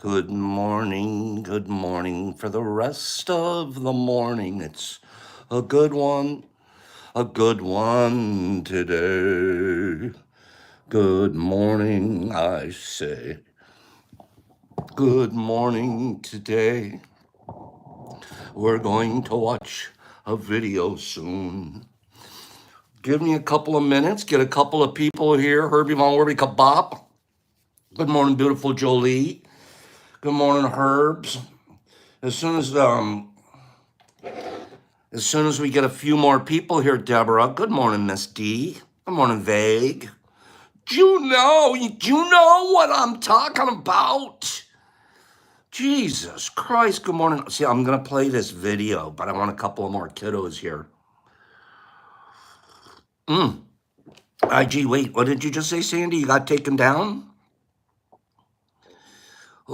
Good morning for the rest of the morning. It's a good one, a good one today. Good morning, I say. Good morning today. We're going to watch a video soon. Give me a couple of minutes, get a couple of people here. Herbie Von Werby Kabop. Good morning, beautiful Jolie. Good morning, Herbs. As soon as As soon as we get a few more people here, Deborah. Good morning, Miss D. Good morning, Vague. Do you know what I'm talking about? Jesus Christ, good morning. See, I'm gonna play this video, but I want a couple of more kiddos here. IG, wait, what did you just say, Sandy? You got taken down?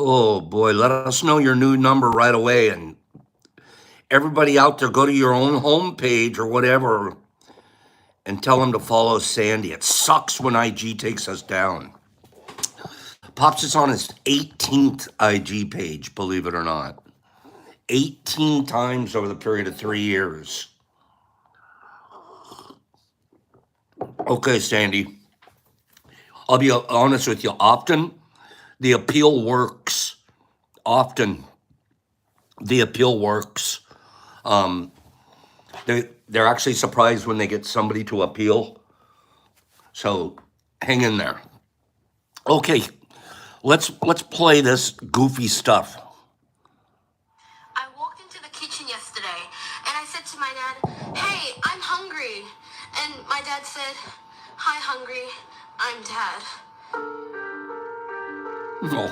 Oh boy, let us know your new number right away. And everybody out there, go to your own homepage or whatever and tell them to follow Sandy. It sucks when IG takes us down. Pops is on his 18th IG page, believe it or not. 18 times over the period of 3 years. Okay, Sandy. I'll be honest with you. Often, the appeal works. Often, the appeal works. They're actually surprised when they get somebody to appeal. So, hang in there. Okay, let's play this goofy stuff. I walked into the kitchen yesterday and I said to my dad, "Hey, I'm hungry." And my dad said, "Hi, hungry. I'm Dad." Oh,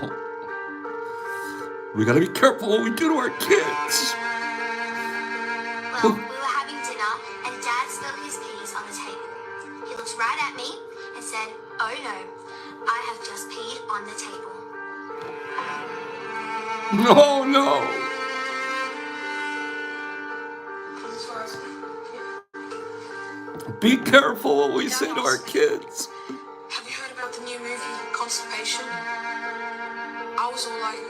we gotta be careful what we do to our kids. Well, we were having dinner and Dad spilled his peas on the table. He looked right at me and said, "Oh no, I have just peed on the table." No. Be careful what we say to our kids. Have you heard about the new movie, Constipation? I was all like,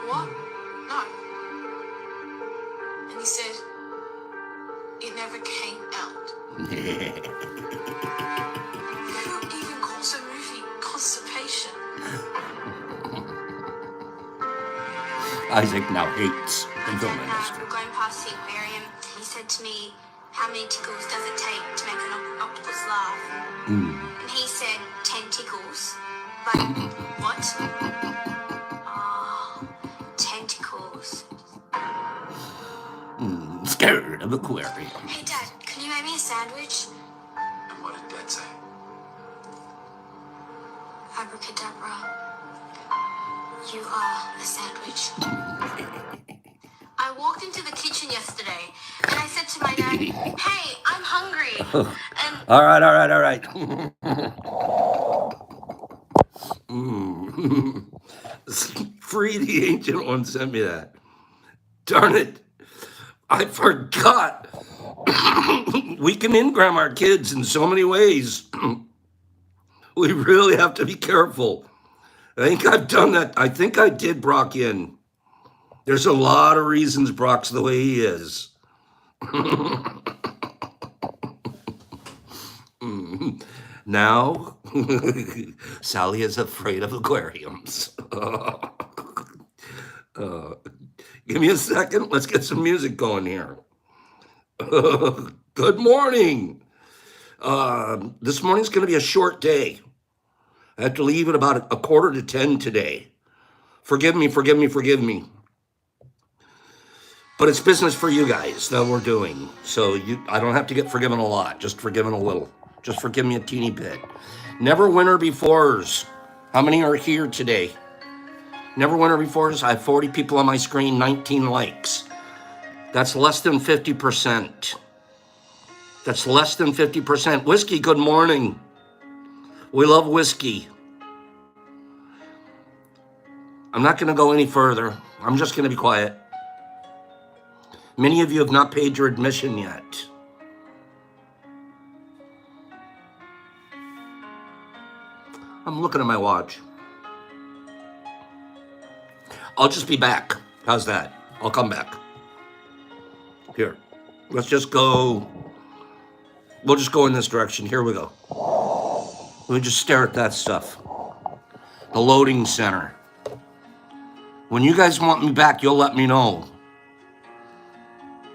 "What? No." And he said, "It never came out." Who even calls a movie Constipation? Isaac now hates the film We industry. were going past the aquarium. He said to me, "How many tickles does it take to make an octopus laugh?" And he said, 10 tickles. But what? Oh, tentacles. Scared of aquarium. Hey, Dad, can you make me a sandwich? And what did Dad say? Abracadabra. You are a sandwich. I walked into the kitchen yesterday and I said to my dad, "Hey, I'm hungry." And All right. Free the Ancient One sent me that. Darn it. I forgot. We can ingram our kids in so many ways. We really have to be careful. I think I've done that. I think I did Brock in. There's a lot of reasons Brock's the way he is. Now, Sally is afraid of aquariums. Give me a second. Let's get some music going here. Good morning. This morning's going to be a short day. I have to leave at about 9:45 today. Forgive me. But it's business for you guys that we're doing. So I don't have to get forgiven a lot, just forgiven a little. Just forgive me a teeny bit. Never winner befores. How many are here today? Never winner befores. I have 40 people on my screen, 19 likes. That's less than 50%. That's less than 50%. Whiskey, good morning. We love whiskey. I'm not going to go any further. I'm just going to be quiet. Many of you have not paid your admission yet. I'm looking at my watch. I'll just be back. How's that? I'll come back. Here. Let's just go. We'll just go in this direction. Here we go. Let me just stare at that stuff. The loading center. When you guys want me back, you'll let me know.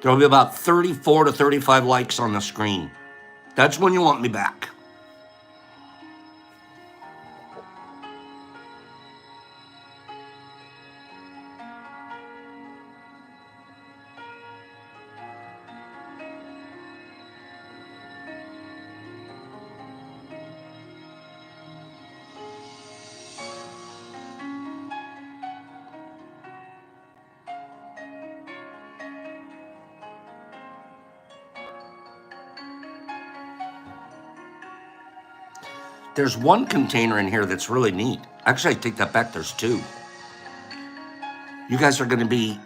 There'll be about 34 to 35 likes on the screen. That's when you want me back. There's one container in here that's really neat. Actually, I take that back. There's two. You guys are gonna be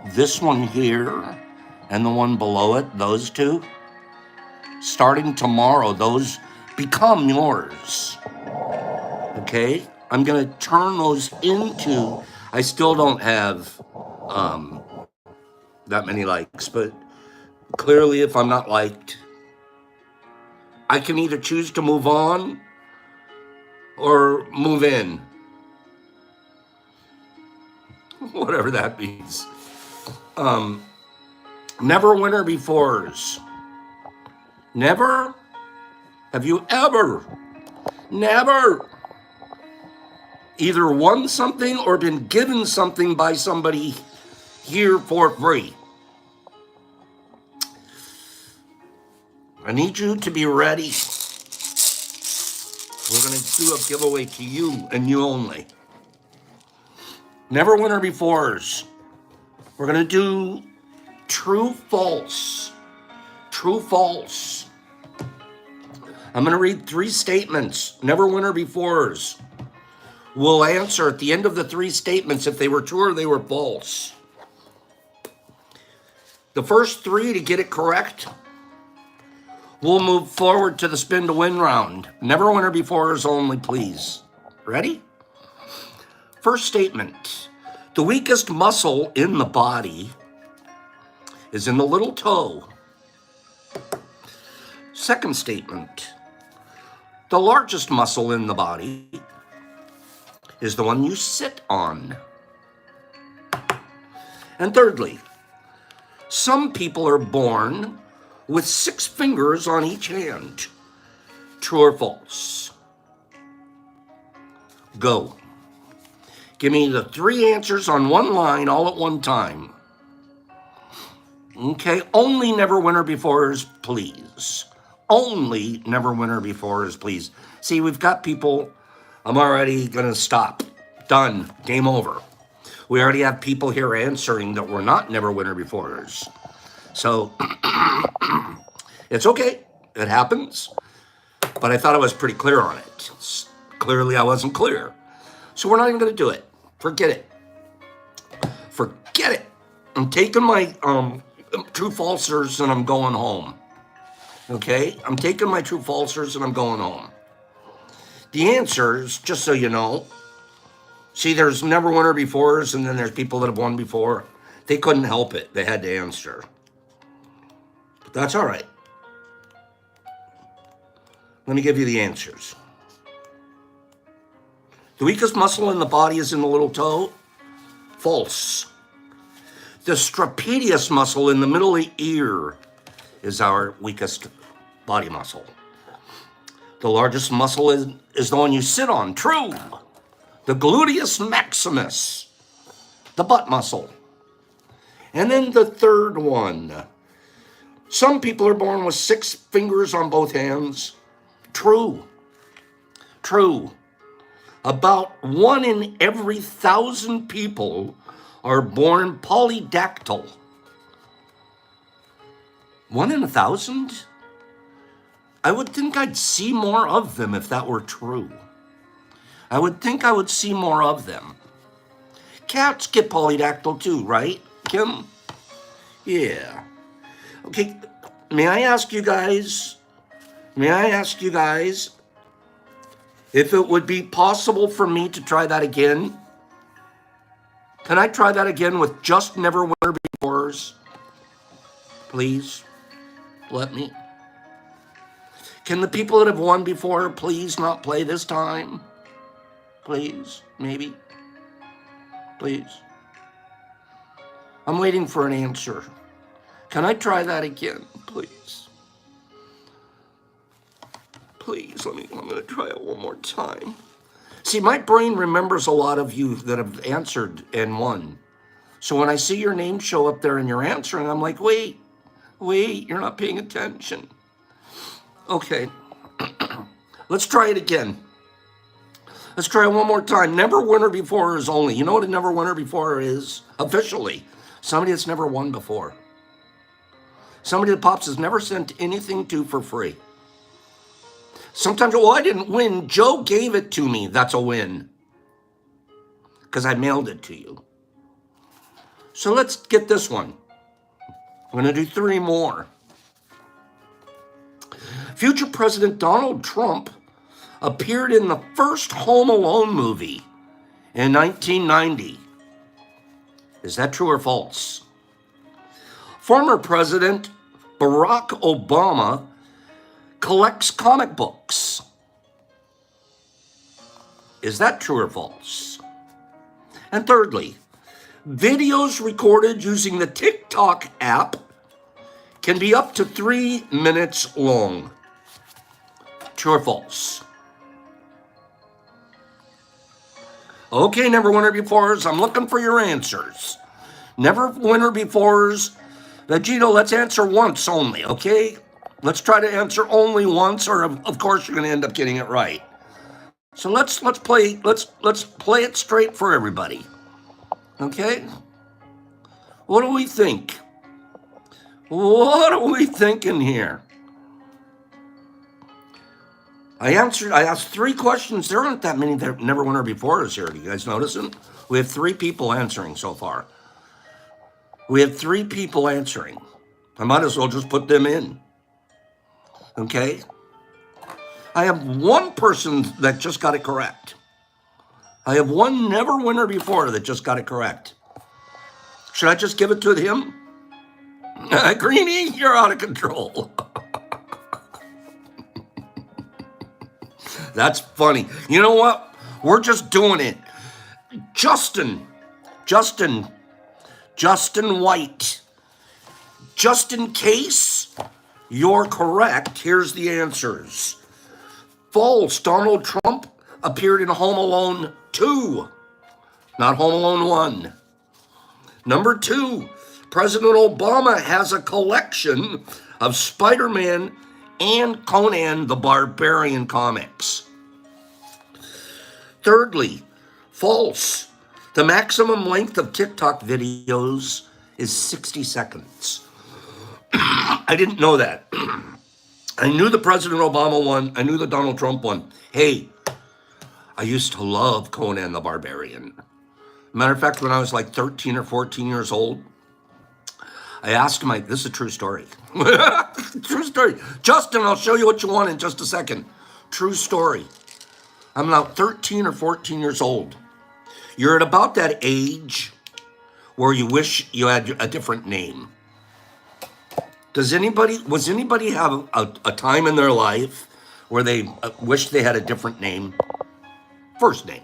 this one here and the one below it, those two. Starting tomorrow, those become yours. Okay? I'm gonna turn those into, I still don't have that many likes, but clearly if I'm not liked, I can either choose to move on or move in. Whatever that means. Never winner befores. Never? Have you ever? Never either won something or been given something by somebody here for free? I need you to be ready. We're going to do a giveaway to you and you only. Never winner befores. We're going to do true, false. True, false. I'm going to read 3 statements. Never winner befores. We'll answer at the end of the 3 statements if they were true or they were false. The first 3 to get it correct, we'll move forward to the spin to win round. Never winner befores only, please. Ready? First statement. The weakest muscle in the body is in the little toe. Second statement. The largest muscle in the body is the one you sit on. And thirdly, some people are born with 6 fingers on each hand. True or false? Go. Give me the 3 answers on one line all at one time. Okay, only never winner befores, please. Only never winner befores, please. See, we've got people, I'm already gonna stop. Done, game over. We already have people here answering that we're not never winner befores. So, it's okay, it happens. But I thought I was pretty clear on it. Clearly I wasn't clear. So we're not even gonna do it. Forget it. Forget it. I'm taking my true falsers and I'm going home. Okay? I'm taking my true falsers and I'm going home. The answers, just so you know, see, there's never winner befores and then there's people that have won before. They couldn't help it. They had to answer. But that's all right. Let me give you the answers. The weakest muscle in the body is in the little toe. False. The trapezius muscle in the middle of the ear is our weakest body muscle. The largest muscle is the one you sit on. True. The gluteus maximus, the butt muscle. And then the third one. Some people are born with 6 fingers on both hands. True. True. About 1 in every 1,000 people are born polydactyl. 1 in 1,000? I would think I'd see more of them if that were true. I would think I would see more of them. Cats get polydactyl too, right, Kim? Yeah. Okay, may I ask you guys if it would be possible for me to try that again? Can I try that again with just never winner befores? Please, let me. Can the people that have won before please not play this time? Please, maybe. Please. I'm waiting for an answer. Can I try that again, please? Please, I'm going to try it one more time. See, my brain remembers a lot of you that have answered and won. So when I see your name show up there and you're answering, I'm like, wait, you're not paying attention. Okay, let's try it again. Let's try it one more time. Never winner before is only. You know what a never winner before is? Officially, somebody that's never won before. Somebody that Pops has never sent anything to for free. Sometimes, well, I didn't win. Joe gave it to me. That's a win. Because I mailed it to you. So let's get this one. I'm going to do 3 more. Future President Donald Trump appeared in the first Home Alone movie in 1990. Is that true or false? Former President Barack Obama collects comic books. Is that true or false? And thirdly, videos recorded using the TikTok app can be up to 3 minutes long. True or false? Okay, never winner befores, I'm looking for your answers. Never winner befores. Vegito, let's answer once only, okay? Let's try to answer only once, or of course you're going to end up getting it right. So let's play it straight for everybody. Okay? What do we think? What are we thinking here? I asked 3 questions. There aren't that many that never winner before us here. Do you guys notice them? We have 3 people answering so far. We have 3 people answering. I might as well just put them in. Okay? I have 1 person that just got it correct. I have 1 never winner before that just got it correct. Should I just give it to him? Greenie, you're out of control. That's funny. You know what? We're just doing it. Justin White. Just in case you're correct, here's the answers. False. Donald Trump appeared in Home Alone 2, not Home Alone 1. Number 2, President Obama has a collection of Spider-Man and Conan the Barbarian comics. Thirdly, false. The maximum length of TikTok videos is 60 seconds. I didn't know that. I knew the President Obama one. I knew the Donald Trump one. Hey, I used to love Conan the Barbarian. Matter of fact, when I was like 13 or 14 years old, I asked this is a true story. True story. Justin, I'll show you what you want in just a second. True story. I'm now 13 or 14 years old. You're at about that age where you wish you had a different name. Was anybody have a time in their life where they wished they had a different name? First name.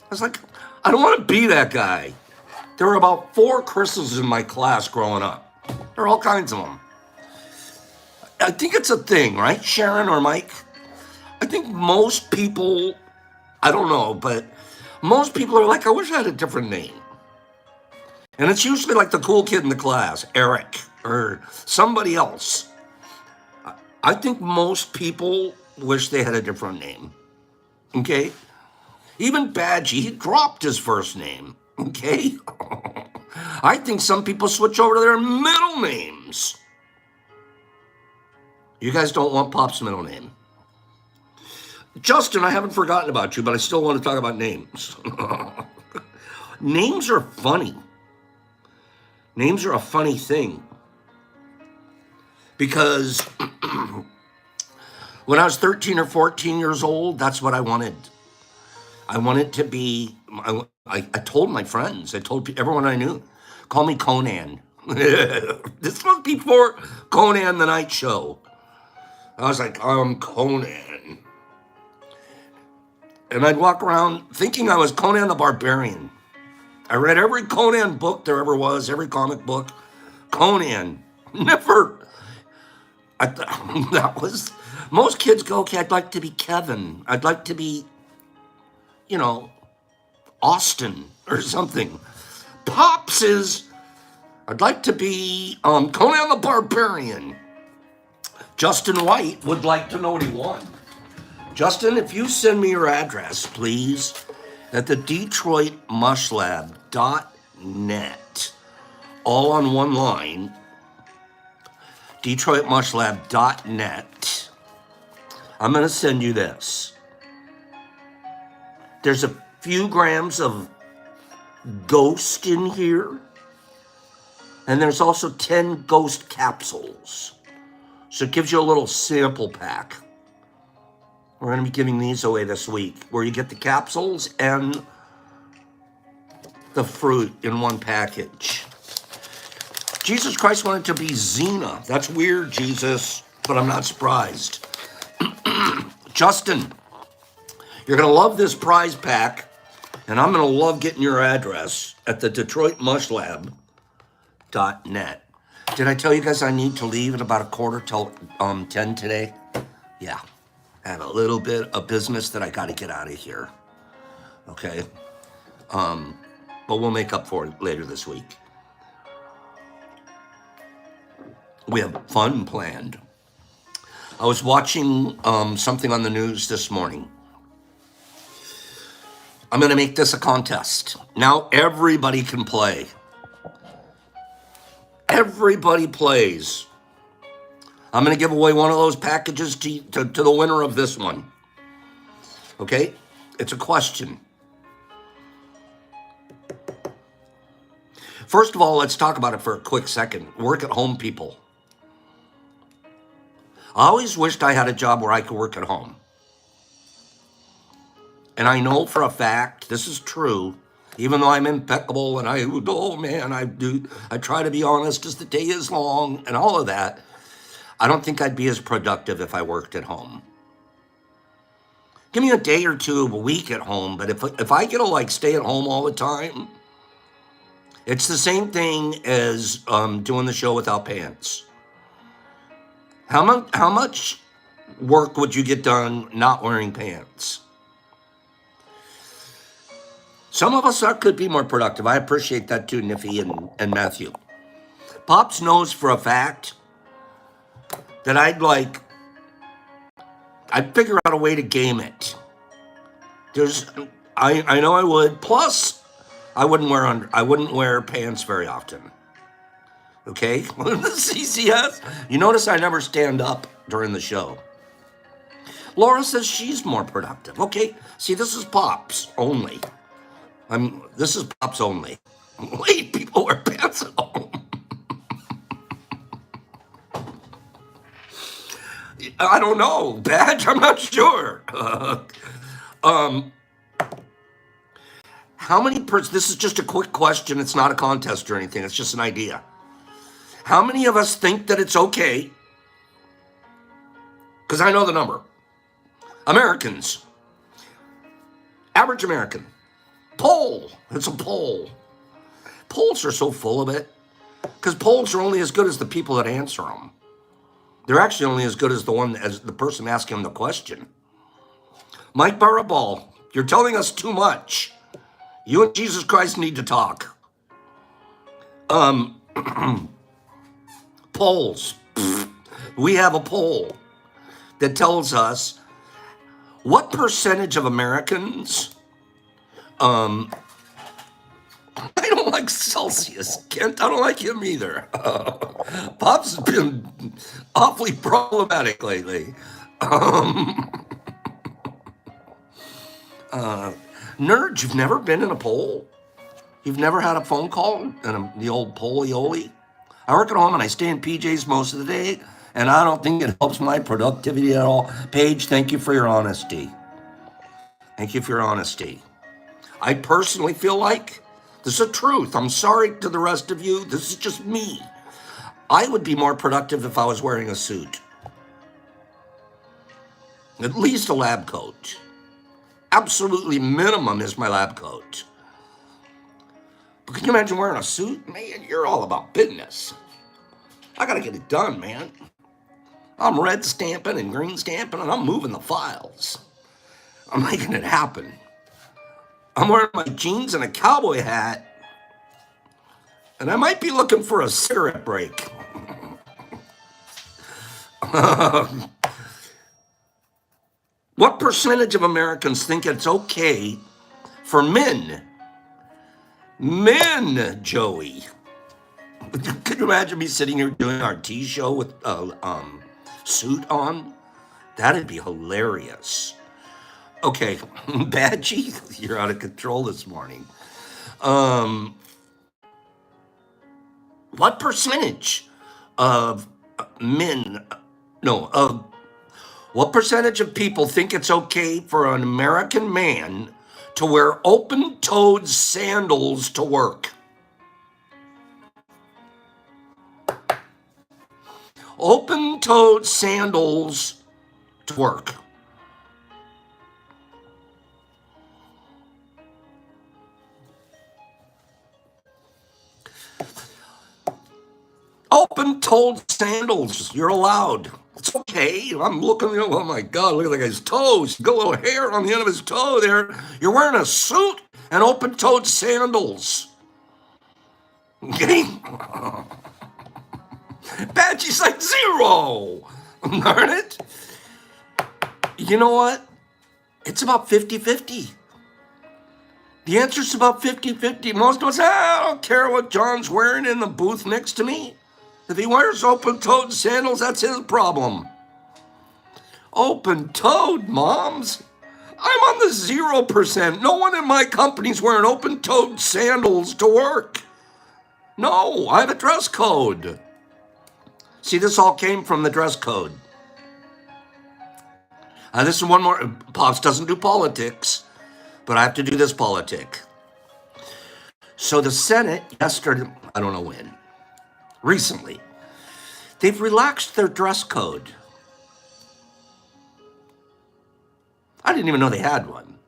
I was like, I don't want to be that guy. There were about 4 Chris's in my class growing up. There are all kinds of them. I think it's a thing, right, Sharon or Mike? I think most people, I don't know, but most people are like, I wish I had a different name. And it's usually like the cool kid in the class, Eric, or somebody else. I think most people wish they had a different name, okay? Even Badgie, he dropped his first name, okay? I think some people switch over to their middle names. You guys don't want Pop's middle name. Justin, I haven't forgotten about you, but I still want to talk about names. Names are funny. Names are a funny thing. Because when I was 13 or 14 years old, that's what I wanted. I want it to be, I told my friends, I told everyone I knew, call me Conan. This was before Conan the Night Show. I was like, I'm Conan. And I'd walk around thinking I was Conan the Barbarian. I read every Conan book there ever was, every comic book. Conan. Never. That was, most kids go, okay, I'd like to be Kevin. I'd like to be, you know, Austin or something. Pops is, I'd like to be Conan the Barbarian. Justin White would like to know what he won. Justin, if you send me your address, please, at the DetroitMushLab.net, all on one line, DetroitMushLab.net. I'm going to send you this. There's a few grams of Ghost in here, and there's also 10 Ghost capsules. So it gives you a little sample pack. We're going to be giving these away this week, where you get the capsules and the fruit in one package. Jesus Christ wanted to be Xena. That's weird, Jesus, but I'm not surprised. Justin, you're going to love this prize pack, and I'm going to love getting your address at the DetroitMushLab.net. Did I tell you guys I need to leave at about 9:45 today? Yeah. I have a little bit of business that I got to get out of here. Okay? But we'll make up for it later this week. We have fun planned. I was watching something on the news this morning. I'm going to make this a contest. Now everybody can play. Everybody plays. I'm going to give away one of those packages to the winner of this one. Okay? It's a question. First of all, let's talk about it for a quick second. Work at home people. I always wished I had a job where I could work at home. And I know for a fact, this is true, even though I'm impeccable and I try to be honest as the day is long and all of that. I don't think I'd be as productive if I worked at home. Give me a day or two, a week at home, but if I get to stay at home all the time, it's the same thing as doing the show without pants. How much work would you get done not wearing pants? Some of us could be more productive. I appreciate that too, Niffy and Matthew. Pops knows for a fact that I'd figure out a way to game it. I know I would. Plus, I wouldn't wear pants very often. Okay? The CCS. You notice I never stand up during the show. Laura says she's more productive. Okay. See, this is Pops only. This is Pops only. Wait, people wear pants at home. I don't know. Badge? I'm not sure. How many this is just a quick question. It's not a contest or anything. It's just an idea. How many of us think that it's okay? Because I know the number. Americans. Average American. Poll. It's a poll. Polls are so full of it. Because polls are only as good as the people that answer them. They're actually only as good as the person asking the question. Mike Barabal, you're telling us too much. You and Jesus Christ need to talk. Polls. We have a poll that tells us what percentage of Americans. I don't like Celsius, Kent. I don't like him either. Pop's been awfully problematic lately. Nerds, you've never been in a poll? You've never had a phone call in the old polly-oly? I work at home and I stay in PJs most of the day, and I don't think it helps my productivity at all. Paige, thank you for your honesty. Thank you for your honesty. I personally feel like this is the truth. I'm sorry to the rest of you. This is just me. I would be more productive if I was wearing a suit. At least a lab coat. Absolutely minimum is my lab coat. But can you imagine wearing a suit? Man, you're all about business. I gotta get it done, man. I'm red stamping and green stamping and I'm moving the files. I'm making it happen. I'm wearing my jeans and a cowboy hat. And I might be looking for a cigarette break. What percentage of Americans think it's okay for men, Joey? Could you imagine me sitting here doing our tea show with a suit on? That'd be hilarious. Okay, Badgie, you're out of control this morning. What percentage of what percentage of people think it's okay for an American man to wear open-toed sandals to work? Open-toed sandals to work. Open-toed sandals, you're allowed. It's okay. I'm looking, oh my God, look at that guy's toes. Got a little hair on the end of his toe there. You're wearing a suit and open-toed sandals. Okay? Badgie's like 0. Darn it. You know what? It's about 50-50. The answer's about 50-50. Most of us, I don't care what John's wearing in the booth next to me. If he wears open-toed sandals, that's his problem. Open-toed, moms? I'm on the 0%. No one in my company's wearing open-toed sandals to work. No, I have a dress code. See, this all came from the dress code. This is one more. Pops doesn't do politics, but I have to do this politic. So the Senate yesterday, I don't know when, recently, they've relaxed their dress code. I didn't even know they had one.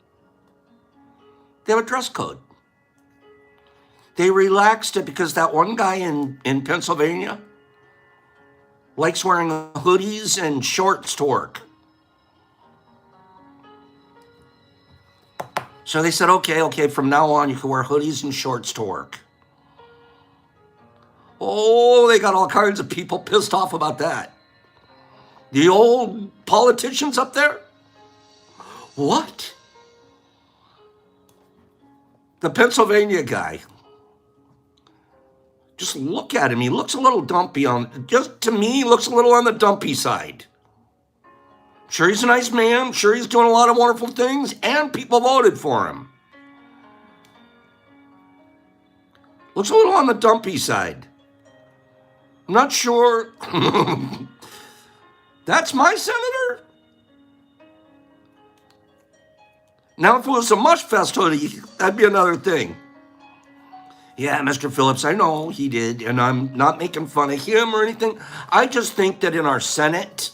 They have a dress code. They relaxed it because that one guy in Pennsylvania likes wearing hoodies and shorts to work. So they said, okay, from now on you can wear hoodies and shorts to work. Oh, they got all kinds of people pissed off about that. The old politicians up there? What? The Pennsylvania guy. Just look at him. He looks a little dumpy just to me, he looks a little on the dumpy side. Sure, he's a nice man. Sure, he's doing a lot of wonderful things, and people voted for him. Looks a little on the dumpy side. I'm not sure. That's my senator? Now, if it was a Mushfest hoodie, that'd be another thing. Yeah, Mr. Phillips, I know he did, and I'm not making fun of him or anything. I just think that in our Senate,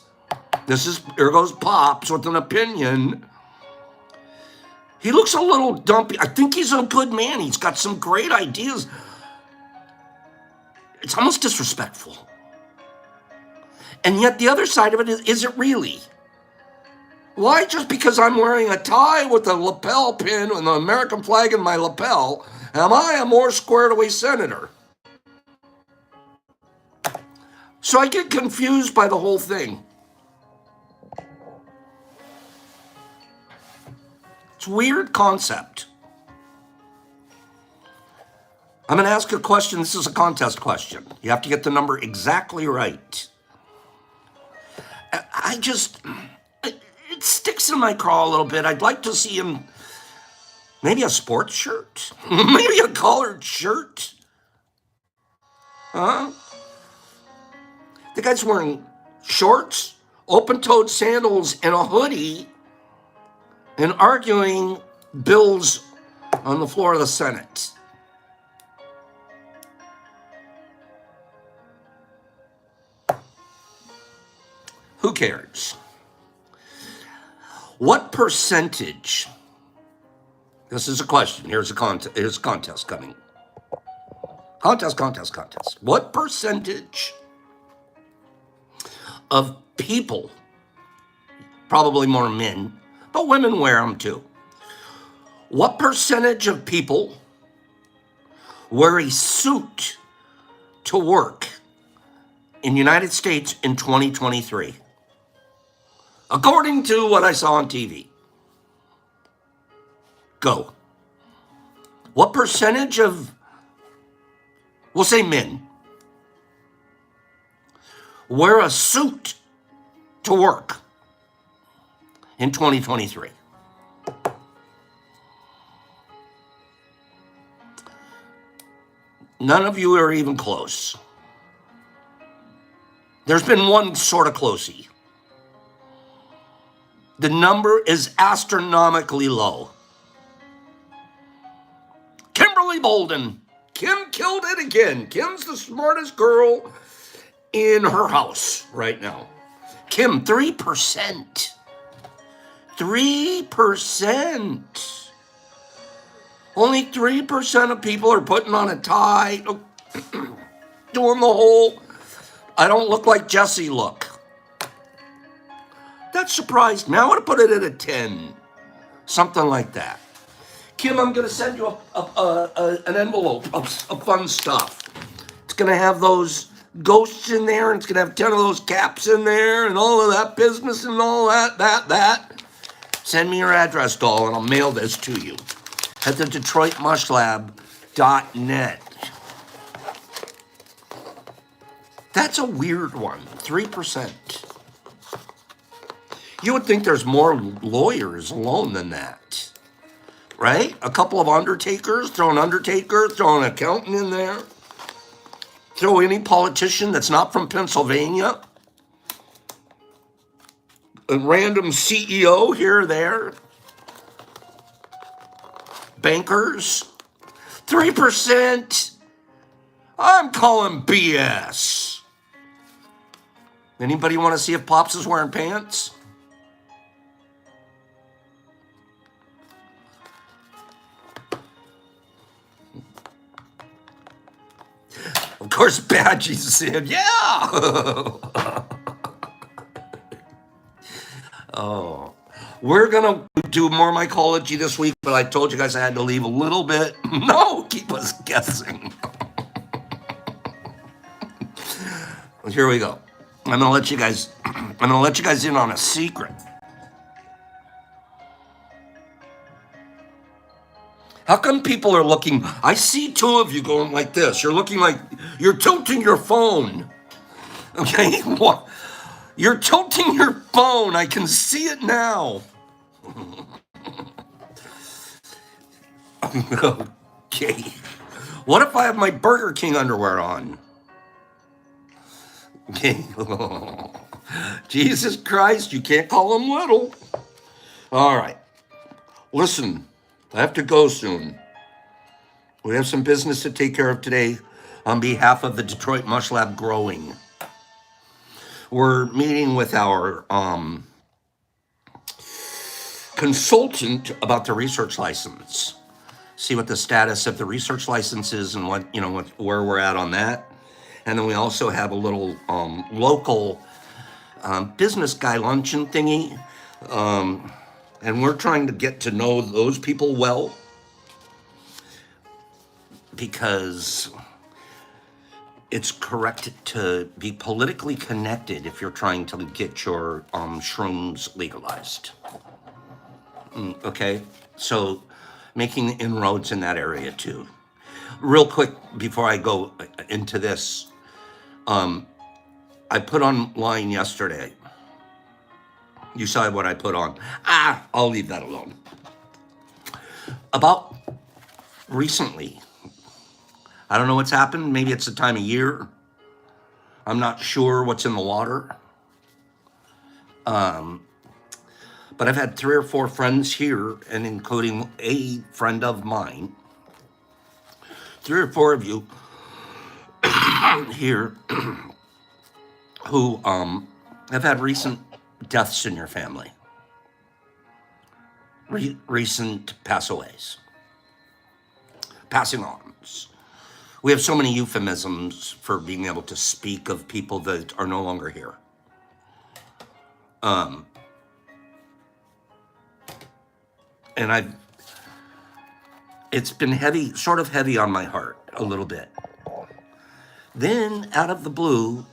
here goes Pops with an opinion. He looks a little dumpy. I think he's a good man. He's got some great ideas. It's almost disrespectful. And yet the other side of it is it really? Why just because I'm wearing a tie with a lapel pin and the American flag in my lapel, am I a more squared away senator? So I get confused by the whole thing. It's a weird concept. I'm going to ask a question. This is a contest question. You have to get the number exactly right. It sticks in my craw a little bit. I'd like to see him, maybe a sports shirt, maybe a collared shirt. Huh? The guy's wearing shorts, open-toed sandals, and a hoodie, and arguing bills on the floor of the Senate. Who cares? What percentage? This is a question. Here's a contest coming. Contest. What percentage of people, probably more men, but women wear them too. What percentage of people wear a suit to work in the United States in 2023? According to what I saw on TV. Go. What percentage of, we'll say men, wear a suit to work in 2023? None of you are even close. There's been one sort of closey. The number is astronomically low. Kimberly Bolden. Kim killed it again. Kim's the smartest girl in her house right now. Kim, 3%. 3%. Only 3% of people are putting on a tie, doing the whole, I don't look like Jesse look. That surprised me. I would have put it at a 10. Something like that. Kim, I'm going to send you an envelope of fun stuff. It's going to have those ghosts in there, and it's going to have 10 of those caps in there, and all of that business and all that. Send me your address, doll, and I'll mail this to you. At the DetroitMushLab.net. That's a weird one. 3%. You would think there's more lawyers alone than that, right? A couple of undertakers, throw an undertaker, throw an accountant in there, throw any politician that's not from Pennsylvania, a random CEO here or there, bankers, 3%. I'm calling BS. Anybody want to see if Pops is wearing pants? Of course, Badgie said, yeah. Oh, we're going to do more mycology this week, but I told you guys I had to leave a little bit. No, keep us guessing. Well, here we go. I'm going to let you guys in on a secret. How come people are looking? I see two of you going like this. You're looking like you're tilting your phone. Okay? What? You're tilting your phone. I can see it now. Okay. What if I have my Burger King underwear on? Okay. Jesus Christ, you can't call them little. All right. Listen. I have to go soon. We have some business to take care of today on behalf of the Detroit Mush Lab Growing. We're meeting with our consultant about the research license. See what the status of the research license is and where we're at on that. And then we also have a little local business guy luncheon thingy. And we're trying to get to know those people well because it's correct to be politically connected if you're trying to get your shrooms legalized. Okay? So making inroads in that area too. Real quick, before I go into this, I put online yesterday. You saw what I put on. I'll leave that alone. About recently, I don't know what's happened. Maybe it's the time of year. I'm not sure what's in the water. but I've had 3 or 4 friends here, and including a friend of mine, 3 or 4 of you here who have had recent deaths in your family, recent passaways, passing ons. We have so many euphemisms for being able to speak of people that are no longer here. And it's been heavy, sort of heavy on my heart a little bit. Then out of the blue,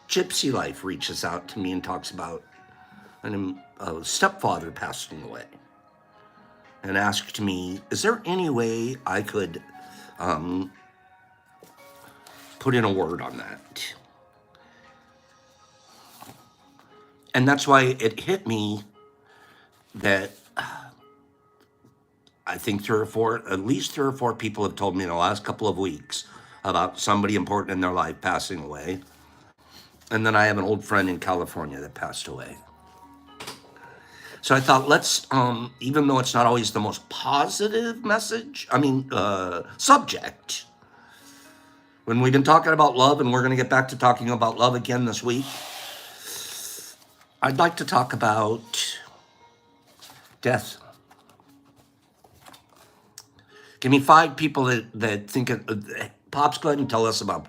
Gypsy Life reaches out to me and talks about a stepfather passing away, and asked me, is there any way I could put in a word on that? And that's why it hit me that I think at least 3 or 4 people have told me in the last couple of weeks about somebody important in their life passing away. And then I have an old friend in California that passed away. So I thought, let's, even though it's not always the most positive subject, when we've been talking about love, and we're going to get back to talking about love again this week, I'd like to talk about death. Give me 5 people that think Pops, go ahead and tell us about,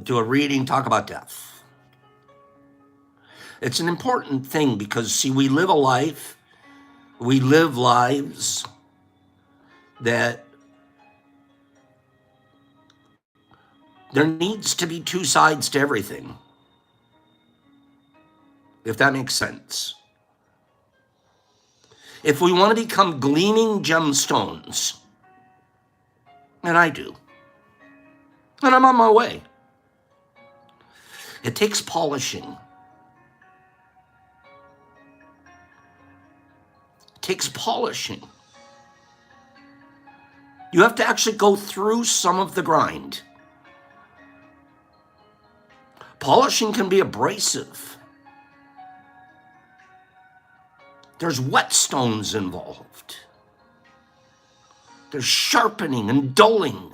do a reading, talk about death. It's an important thing because, see, we live lives that there needs to be 2 sides to everything, if that makes sense. If we want to become gleaming gemstones, and I do, and I'm on my way, it takes polishing. It takes polishing. You have to actually go through some of the grind. Polishing can be abrasive. There's whetstones involved. There's sharpening and dulling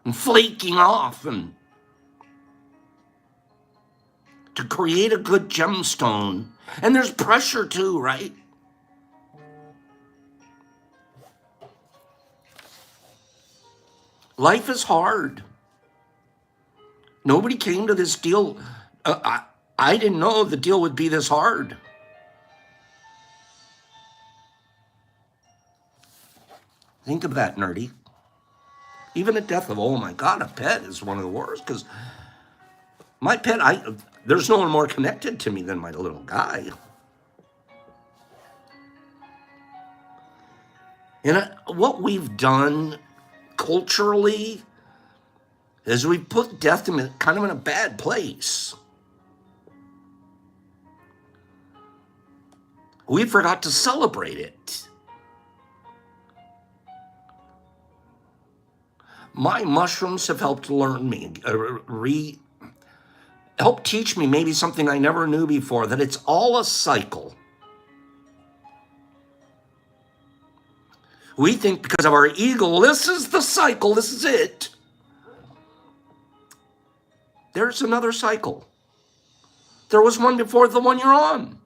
and flaking off, and to create a good gemstone. And there's pressure too, right? Life is hard. Nobody came to this deal. I didn't know the deal would be this hard. Think of that, nerdy. Even the death of, oh my God, a pet is one of the worst, because my pet, there's no one more connected to me than my little guy. And what we've done culturally is we put death in kind of in a bad place. We forgot to celebrate it. My mushrooms have helped learn me, help teach me maybe something I never knew before, that it's all a cycle. We think because of our ego, this is the cycle, this is it. There's another cycle. There was one before the one you're on.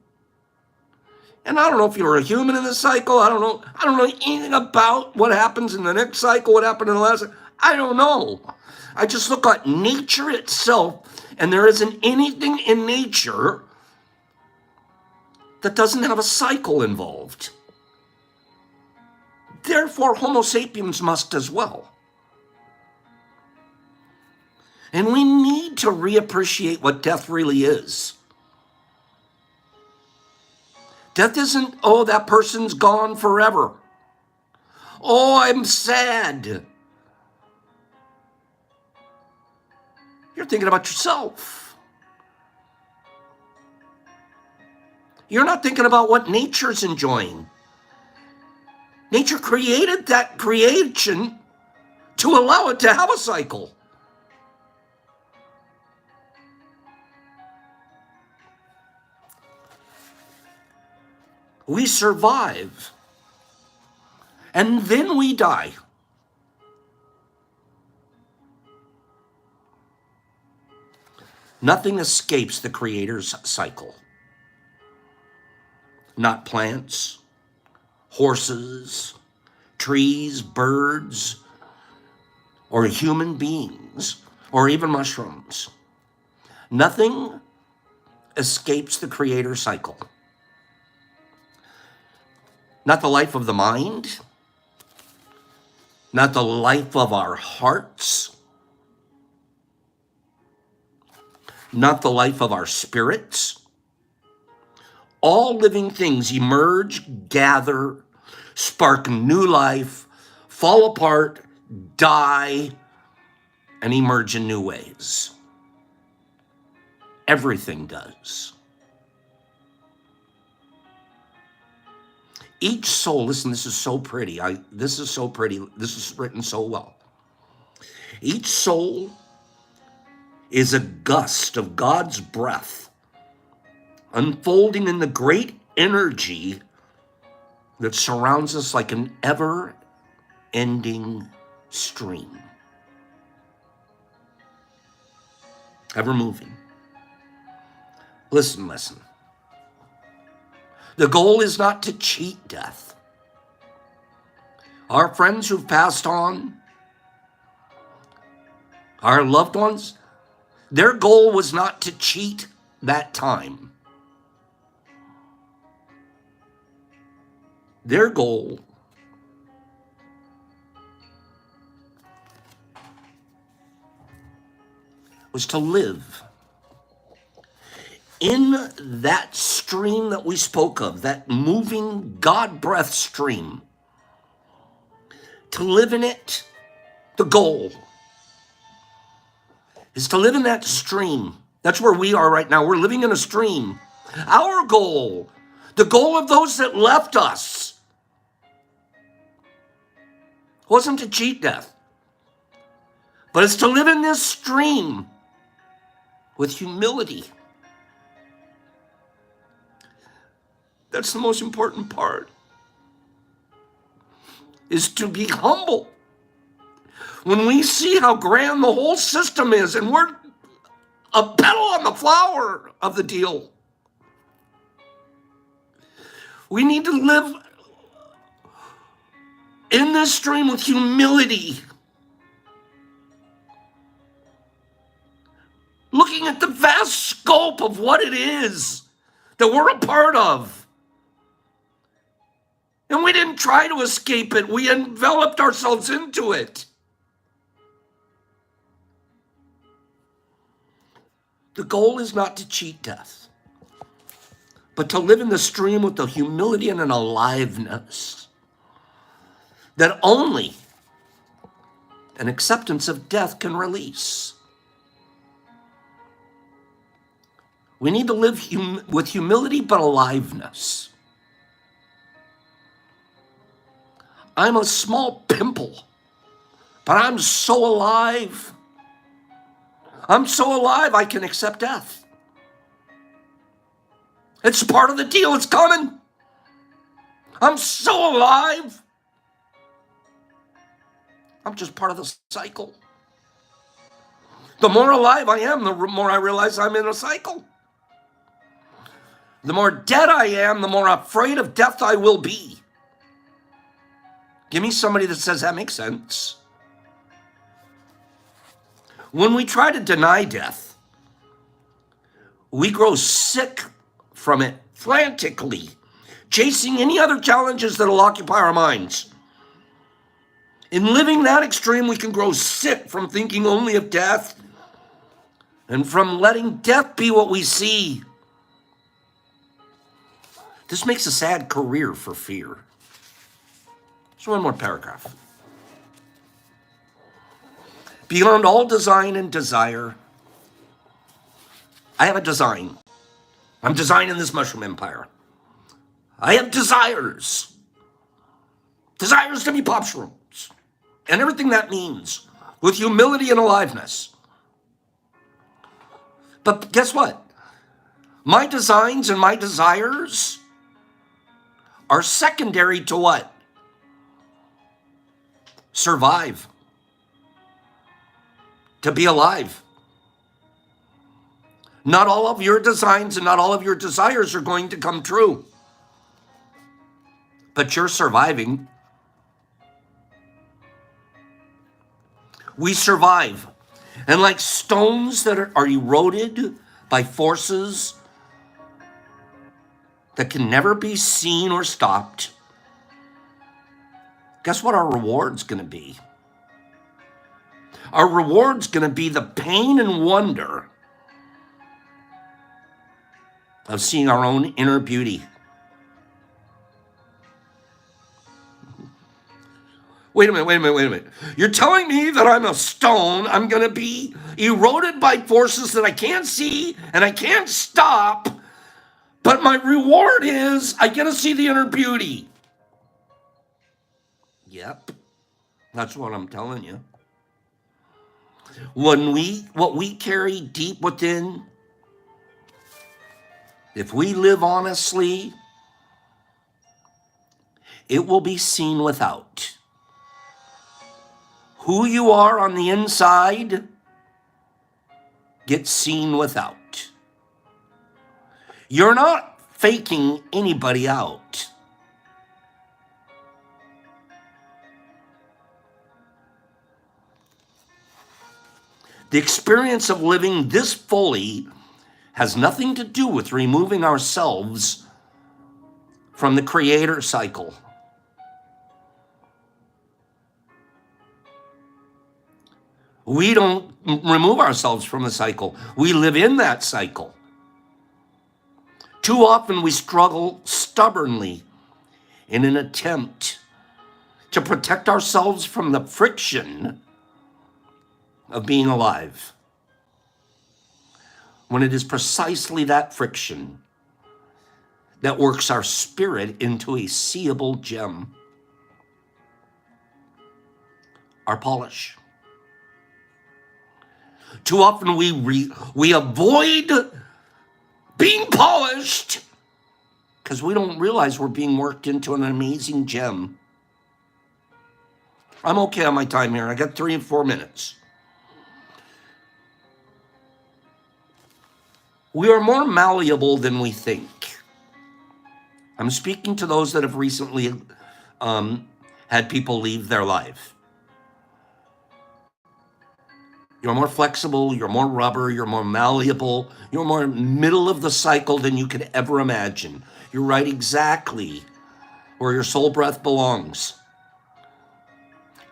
And I don't know if you're a human in this cycle. I don't know anything about what happens in the next cycle, what happened in the last. I don't know. I just look at nature itself, and there isn't anything in nature that doesn't have a cycle involved. Therefore, Homo sapiens must as well. And we need to reappreciate what death really is. Death isn't, oh, that person's gone forever. Oh, I'm sad. You're thinking about yourself. You're not thinking about what nature's enjoying. Nature created that creation to allow it to have a cycle. We survive. And then we die. Nothing escapes the Creator's cycle. Not plants, horses, trees, birds, or human beings, or even mushrooms. Nothing escapes the Creator cycle. Not the life of the mind, not the life of our hearts, not the life of our spirits. All living things emerge, gather, spark new life, fall apart, die, and emerge in new ways. Everything does. Each soul, listen, this is so pretty. This is so pretty. This is written so well. Each soul is a gust of God's breath unfolding in the great energy that surrounds us like an ever-ending stream. Ever moving. Listen. The goal is not to cheat death. Our friends who've passed on, our loved ones, their goal was not to cheat that time. Their goal was to live in that stream that we spoke of, that moving God breath stream. To live in it, the goal is to live in that stream. That's where we are right now. We're living in a stream. Our goal, the goal of those that left us, wasn't to cheat death, but it's to live in this stream with humility. That's the most important part, is to be humble. When we see how grand the whole system is and we're a petal on the flower of the deal, we need to live in this stream with humility, looking at the vast scope of what it is that we're a part of. And we didn't try to escape it. We enveloped ourselves into it. The goal is not to cheat death, but to live in the stream with the humility and an aliveness that only an acceptance of death can release. We need to live with humility but aliveness. I'm a small pimple, but I'm so alive. I'm so alive I can accept death. It's part of the deal. It's coming. I'm so alive. I'm just part of the cycle. The more alive I am, the more I realize I'm in a cycle. The more dead I am, the more afraid of death I will be. Give me somebody that says that makes sense. When we try to deny death, we grow sick from it frantically, chasing any other challenges that will occupy our minds. In living that extreme, we can grow sick from thinking only of death and from letting death be what we see. This makes a sad career for fear. So one more paragraph. Beyond all design and desire, I have a design. I'm designing this mushroom empire. I have desires. Desires to be popshrooms. And everything that means, with humility and aliveness. But guess what? My designs and my desires are secondary to what? Survive. To be alive. Not all of your designs and not all of your desires are going to come true. But you're surviving. We survive. And like stones that are eroded by forces that can never be seen or stopped, guess what our reward's going to be? Our reward's going to be the pain and wonder of seeing our own inner beauty. Wait a minute. You're telling me that I'm a stone, I'm going to be eroded by forces that I can't see and I can't stop, but my reward is I get to see the inner beauty. Yep, that's what I'm telling you. What we carry deep within, if we live honestly, it will be seen without. Who you are on the inside gets seen without. You're not faking anybody out. The experience of living this fully has nothing to do with removing ourselves from the creator cycle. We don't remove ourselves from the cycle. We live in that cycle. Too often we struggle stubbornly in an attempt to protect ourselves from the friction of being alive, when it is precisely that friction that works our spirit into a seeable gem, our polish. Too often we avoid being polished because we don't realize we're being worked into an amazing gem. I'm okay on my time here. I got 3 and 4 minutes. We are more malleable than we think. I'm speaking to those that have recently had people leave their life. You're more flexible, you're more rubber, you're more malleable, you're more middle of the cycle than you could ever imagine. You're right exactly where your soul breath belongs.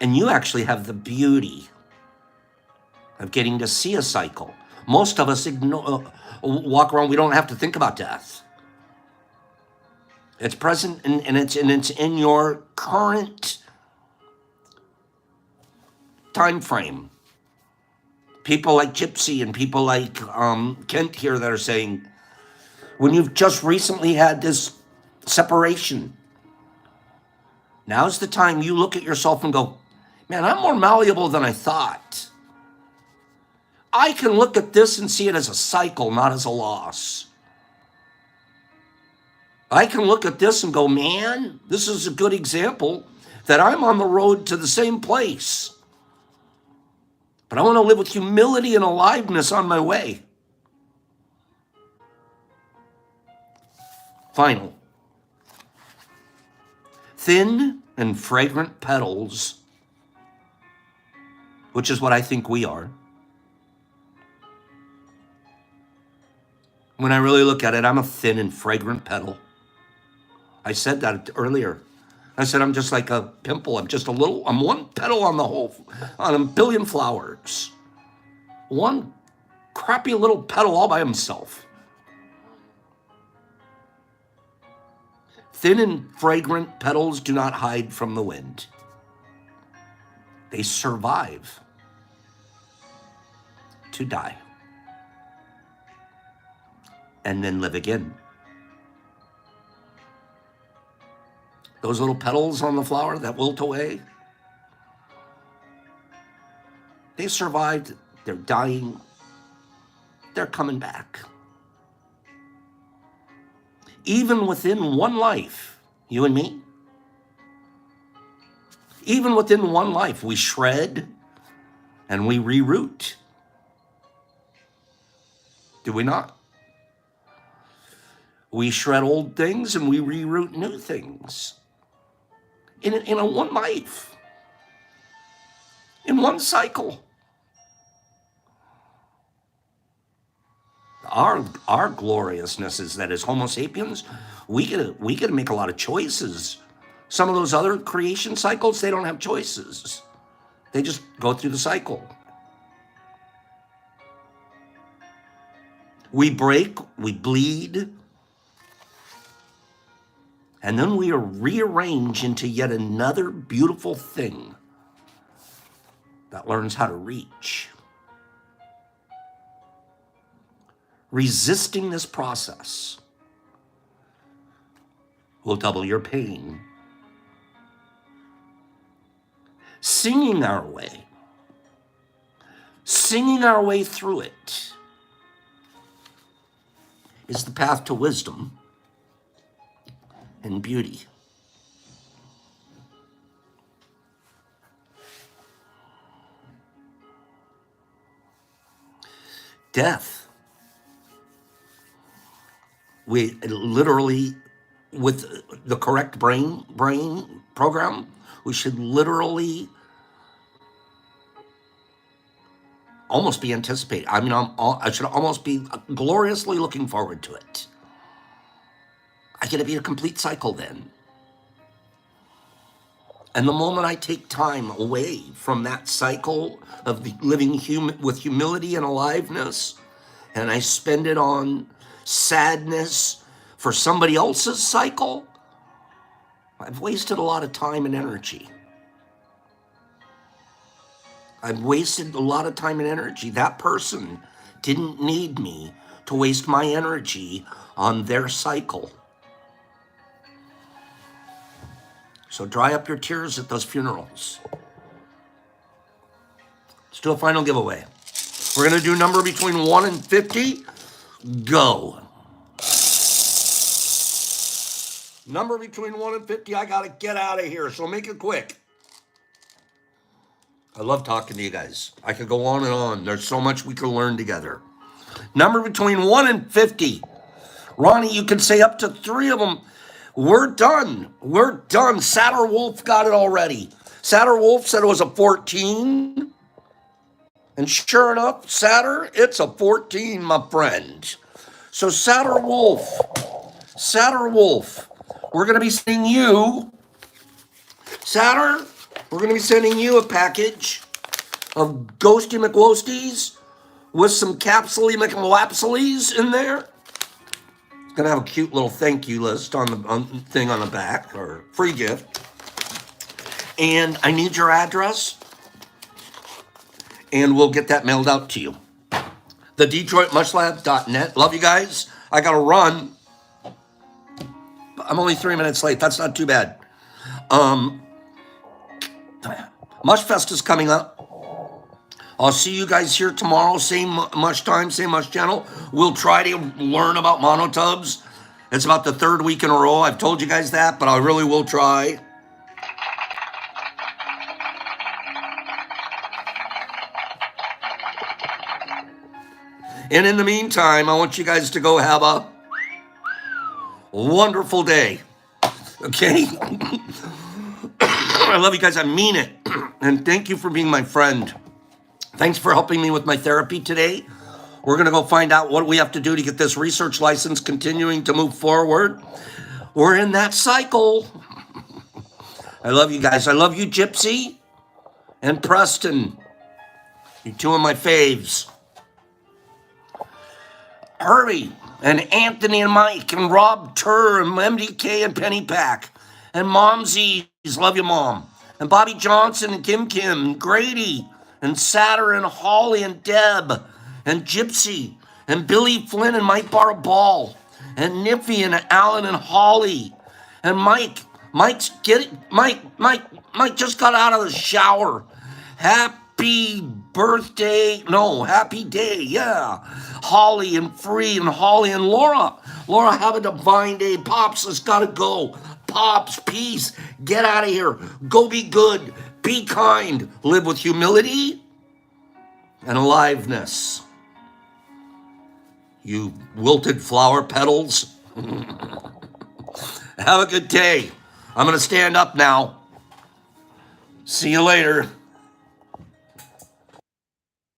And you actually have the beauty of getting to see a cycle. Most of us walk around, we don't have to think about death. It's present and it's in your current time frame. People like Gypsy and people like Kent here that are saying, when you've just recently had this separation, now's the time you look at yourself and go, man, I'm more malleable than I thought. I can look at this and see it as a cycle, not as a loss. I can look at this and go, man, this is a good example that I'm on the road to the same place. But I want to live with humility and aliveness on my way. Final. Thin and fragrant petals, which is what I think we are. When I really look at it, I'm a thin and fragrant petal. I said that earlier. I said, I'm just like a pimple. I'm one petal on a billion flowers. One crappy little petal all by himself. Thin and fragrant petals do not hide from the wind. They survive to die and then live again. Those little petals on the flower that wilt away, they survived, they're dying, they're coming back. Even within one life, You and me. Even within one life, we shred and we reroute. Do we not? We shred old things and we reroute new things. In a one life. In one cycle. Our gloriousness is that as Homo sapiens, we get to make a lot of choices. Some of those other creation cycles, they don't have choices. They just go through the cycle. We break, we bleed, and then we are rearranged into yet another beautiful thing that learns how to reach. Resisting this process will double your pain. Singing our way through it is the path to wisdom and beauty. Death. We literally, with the correct brain program, we should literally almost be anticipating. I mean, I should almost be gloriously looking forward to it. I get to be a complete cycle then. And the moment I take time away from that cycle of the living with humility and aliveness, and I spend it on sadness for somebody else's cycle, I've wasted a lot of time and energy. I've wasted a lot of time and energy. That person didn't need me to waste my energy on their cycle. So dry up your tears at those funerals. Let's do a final giveaway. We're going to do number between 1 and 50. Go. Number between 1 and 50. I got to get out of here, so make it quick. I love talking to you guys. I could go on and on. There's so much we can learn together. Number between 1 and 50. Ronnie, you can say up to 3 of them. We're done. We're done. Satter Wolf got it already. Satter Wolf said it was a 14. And sure enough, Satter, it's a 14, my friend. So Satter Wolf, we're going to be sending you, Satter, we're going to be sending you a package of Ghosty McWosties with some Capsule McWapsiles in there. It's going to have a cute little thank you list on the thing on the back, or free gift. And I need your address, and we'll get that mailed out to you. The DetroitMushLab.net. Love you guys. I got to run. I'm only 3 minutes late. That's not too bad. Mushfest is coming up. I'll see you guys here tomorrow. Same mush time, same mush channel. We'll try to learn about monotubs. It's about the 3rd week in a row. I've told you guys that, but I really will try. And in the meantime, I want you guys to go have a wonderful day. Okay? I love you guys. I mean it. And thank you for being my friend. Thanks for helping me with my therapy today. We're going to go find out what we have to do to get this research license continuing to move forward. We're in that cycle. I love you guys. I love you, Gypsy and Preston. You're 2 of my faves. Herbie and Anthony and Mike and Rob Turr and MDK and Penny Pack and Momsies. Love you, Mom. And Bobby Johnson and Kim and Grady and Satter and Holly and Deb and Gypsy and Billy Flynn and Mike Baraball and Niffy and Alan and Holly and Mike. Mike just got out of the shower. Happy day, yeah. Holly and Free and Holly and Laura. Laura, have a divine day. Pops, let's gotta go. Pops, peace. Get out of here. Go be good. Be kind. Live with humility and aliveness. You wilted flower petals. Have a good day. I'm going to stand up now. See you later.